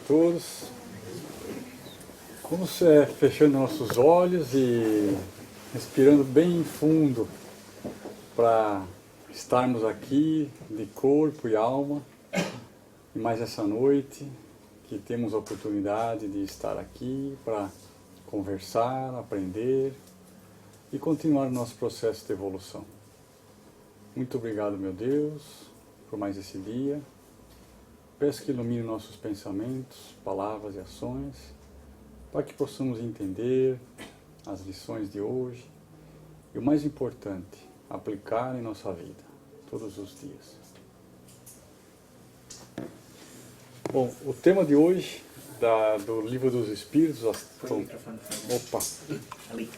todos. Vamos fechando nossos olhos e respirando bem fundo para estarmos aqui de corpo e alma. E mais essa noite que temos a oportunidade de estar aqui para conversar, aprender e continuar o nosso processo de evolução. Muito obrigado, meu Deus, por mais esse dia. Peço que ilumine nossos pensamentos, palavras e ações, para que possamos entender as lições de hoje e, o mais importante, aplicar em nossa vida, todos os dias. Bom, o tema de hoje, do Livro dos Espíritos... Opa! Ali.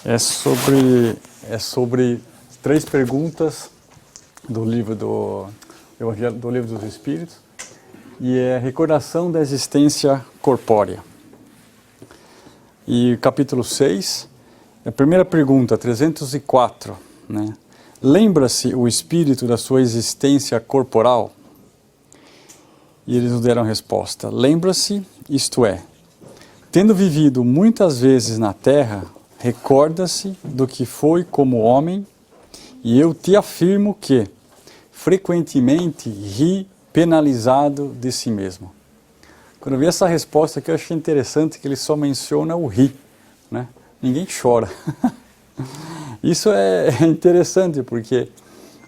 É sobre 3 perguntas do livro do Evangelho, do Livro dos Espíritos, e é recordação da existência corpórea. E capítulo 6, a primeira pergunta, 304, né? Lembra-se o espírito da sua existência corporal? E eles nos deram a resposta: lembra-se, isto é, tendo vivido muitas vezes na terra, recorda-se do que foi como homem, e eu te afirmo que frequentemente ri penalizado de si mesmo. Quando eu vi essa resposta aqui, eu achei interessante que ele só menciona o rir, né? Ninguém chora. Isso é interessante, porque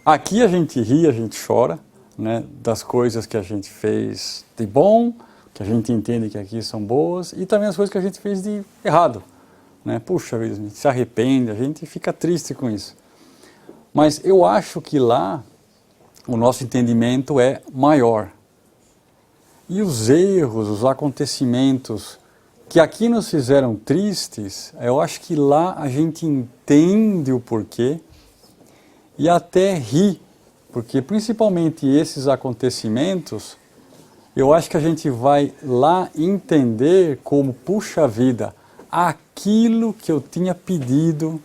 aqui a gente ri, a gente chora, né, das coisas que a gente fez de bom, que a gente entende que aqui são boas, e também as coisas que a gente fez de errado. Né? Puxa vida, a gente se arrepende, a gente fica triste com isso. Mas eu acho que lá o nosso entendimento é maior. E os erros, os acontecimentos que aqui nos fizeram tristes, eu acho que lá a gente entende o porquê e até ri, porque principalmente esses acontecimentos, eu acho que a gente vai lá entender como, puxa vida, aquilo que eu tinha pedido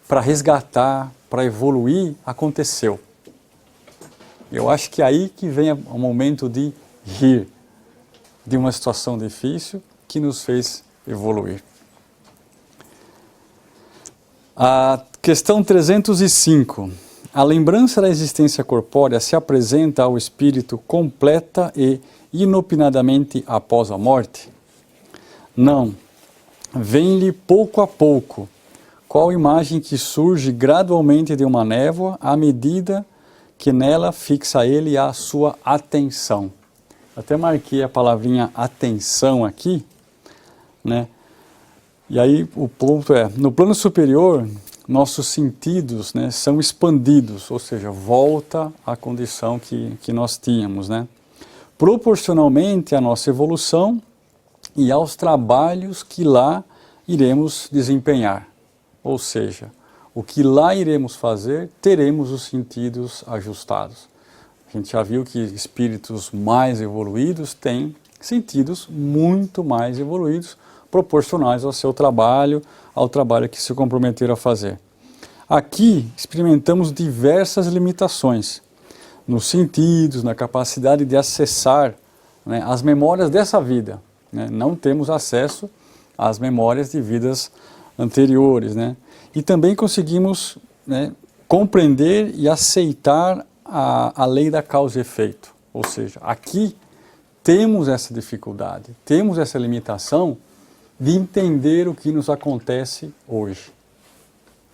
para resgatar, para evoluir, aconteceu. Eu acho que é aí que vem o momento de rir de uma situação difícil que nos fez evoluir. A questão 305. A lembrança da existência corpórea se apresenta ao espírito completa e inopinadamente após a morte? Não. Vem-lhe pouco a pouco, qual imagem que surge gradualmente de uma névoa à medida que nela fixa ele a sua atenção. Até marquei a palavrinha atenção aqui, né? E aí o ponto é, no plano superior, nossos sentidos, né, são expandidos, ou seja, volta à condição que nós tínhamos, né? Proporcionalmente à nossa evolução e aos trabalhos que lá iremos desempenhar. Ou seja, o que lá iremos fazer, teremos os sentidos ajustados. A gente já viu que espíritos mais evoluídos têm sentidos muito mais evoluídos, proporcionais ao seu trabalho, ao trabalho que se comprometeram a fazer. Aqui experimentamos diversas limitações nos sentidos, na capacidade de acessar, né, as memórias dessa vida. Né? Não temos acesso às memórias de vidas anteriores, né? E também conseguimos, né, compreender e aceitar a lei da causa e efeito. Ou seja, aqui temos essa dificuldade, temos essa limitação de entender o que nos acontece hoje,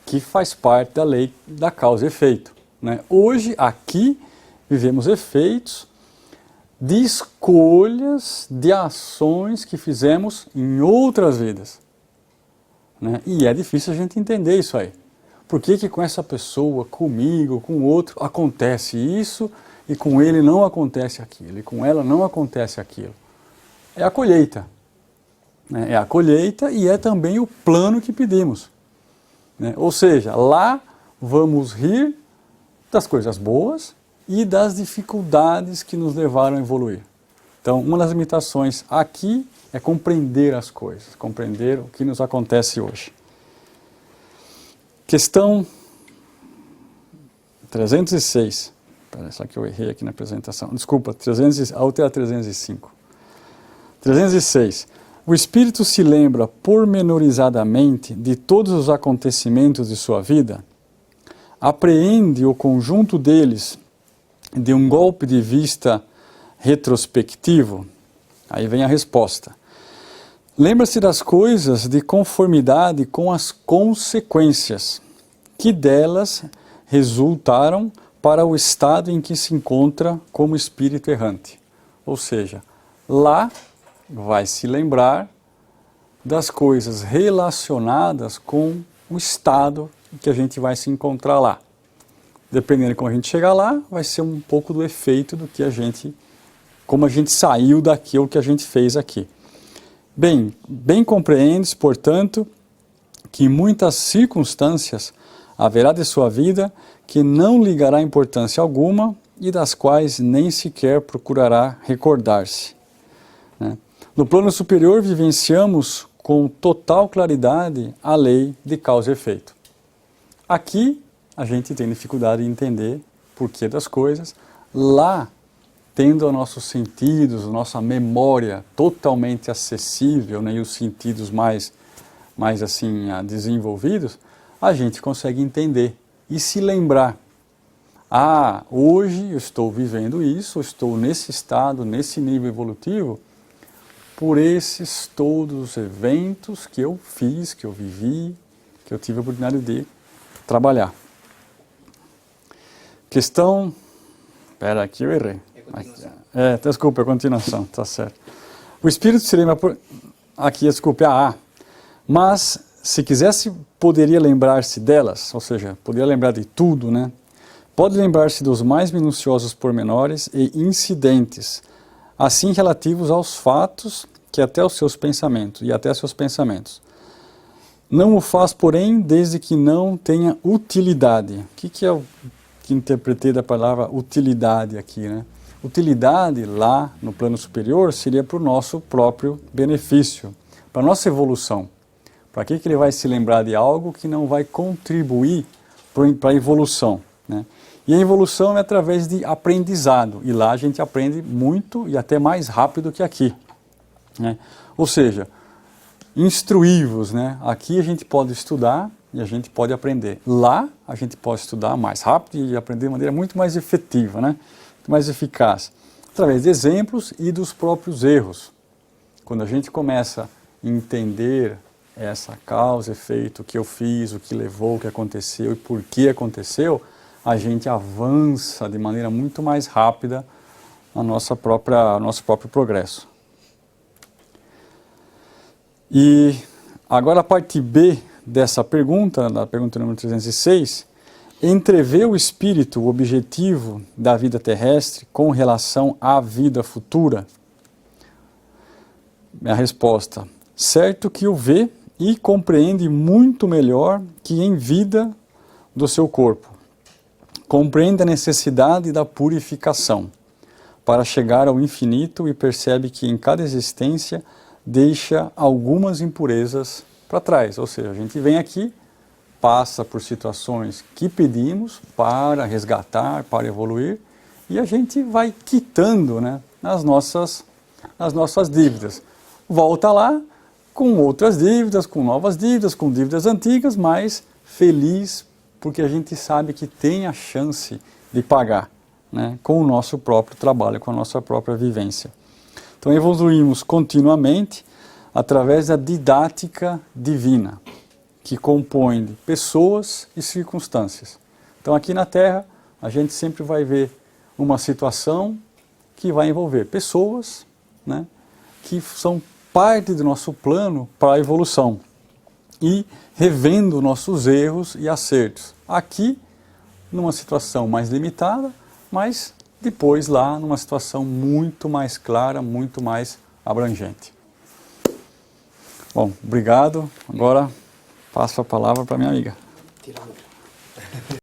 que faz parte da lei da causa e efeito. Né? Hoje, aqui, vivemos efeitos de escolhas, de ações que fizemos em outras vidas. Né? E é difícil a gente entender isso aí. Por que com essa pessoa, comigo, com o outro, acontece isso e com ele não acontece aquilo, e com ela não acontece aquilo? É a colheita. Né? É a colheita e é também o plano que pedimos. Né? Ou seja, lá vamos rir das coisas boas e das dificuldades que nos levaram a evoluir. Então, uma das limitações aqui é compreender as coisas, compreender o que nos acontece hoje. Questão 306. Espera, só que eu errei aqui na apresentação. Desculpa, a outra é a 305. 306. O espírito se lembra pormenorizadamente de todos os acontecimentos de sua vida, apreende o conjunto deles de um golpe de vista retrospectivo? Aí vem a resposta. Lembra-se das coisas de conformidade com as consequências que delas resultaram para o estado em que se encontra como espírito errante. Ou seja, lá vai se lembrar das coisas relacionadas com o estado que a gente vai se encontrar lá. Dependendo de como a gente chegar lá, vai ser um pouco do efeito do que a gente, como a gente saiu daquilo que a gente fez aqui. Bem compreendes, portanto, que em muitas circunstâncias haverá de sua vida que não ligará importância alguma e das quais nem sequer procurará recordar-se, né? No plano superior, vivenciamos com total claridade a lei de causa e efeito. Aqui, a gente tem dificuldade em entender o porquê das coisas. Lá, tendo os nossos sentidos, nossa memória totalmente acessível, né, e os sentidos mais assim, desenvolvidos, a gente consegue entender e se lembrar. Ah, hoje eu estou vivendo isso, eu estou nesse estado, nesse nível evolutivo, por esses todos os eventos que eu fiz, que eu vivi, que eu tive a oportunidade de trabalhar. Questão... Espera, aqui eu errei. Desculpa, é a continuação, tá certo. O espírito se lembra por... Aqui, desculpe, a A. Mas, se quisesse, poderia lembrar-se delas, ou seja, poderia lembrar de tudo, né? Pode lembrar-se dos mais minuciosos pormenores e incidentes, assim relativos aos fatos que até os seus pensamentos, Não o faz, porém, desde que não tenha utilidade. O que é o que interpretei da palavra utilidade aqui, né? Utilidade lá no plano superior seria para o nosso próprio benefício, para a nossa evolução. Para que ele vai se lembrar de algo que não vai contribuir para a evolução, né? E a evolução é através de aprendizado, e lá a gente aprende muito e até mais rápido que aqui, né? Ou seja, instruí-vos, né? Aqui a gente pode estudar e a gente pode aprender. Lá a gente pode estudar mais rápido e aprender de maneira muito mais efetiva, né? Muito mais eficaz, através de exemplos e dos próprios erros. Quando a gente começa a entender essa causa, efeito, o que eu fiz, o que levou, o que aconteceu e por que aconteceu, a gente avança de maneira muito mais rápida nosso próprio progresso. E agora a parte B dessa pergunta, da pergunta número 306, entrevê o espírito o objetivo da vida terrestre com relação à vida futura? A resposta, certo que o vê e compreende muito melhor que em vida do seu corpo. Compreende a necessidade da purificação para chegar ao infinito e percebe que em cada existência deixa algumas impurezas para trás. Ou seja, a gente vem aqui, passa por situações que pedimos para resgatar, para evoluir, e a gente vai quitando, né, as nossas dívidas. Volta lá com outras dívidas, com novas dívidas, com dívidas antigas, mas feliz porque a gente sabe que tem a chance de pagar, né, com o nosso próprio trabalho, com a nossa própria vivência. Então evoluímos continuamente através da didática divina, que compõe de pessoas e circunstâncias. Então aqui na Terra a gente sempre vai ver uma situação que vai envolver pessoas, né, que são parte do nosso plano para a evolução e revendo nossos erros e acertos. Aqui, numa situação mais limitada, mas depois lá numa situação muito mais clara, muito mais abrangente. Bom, obrigado. Agora passo a palavra para minha amiga.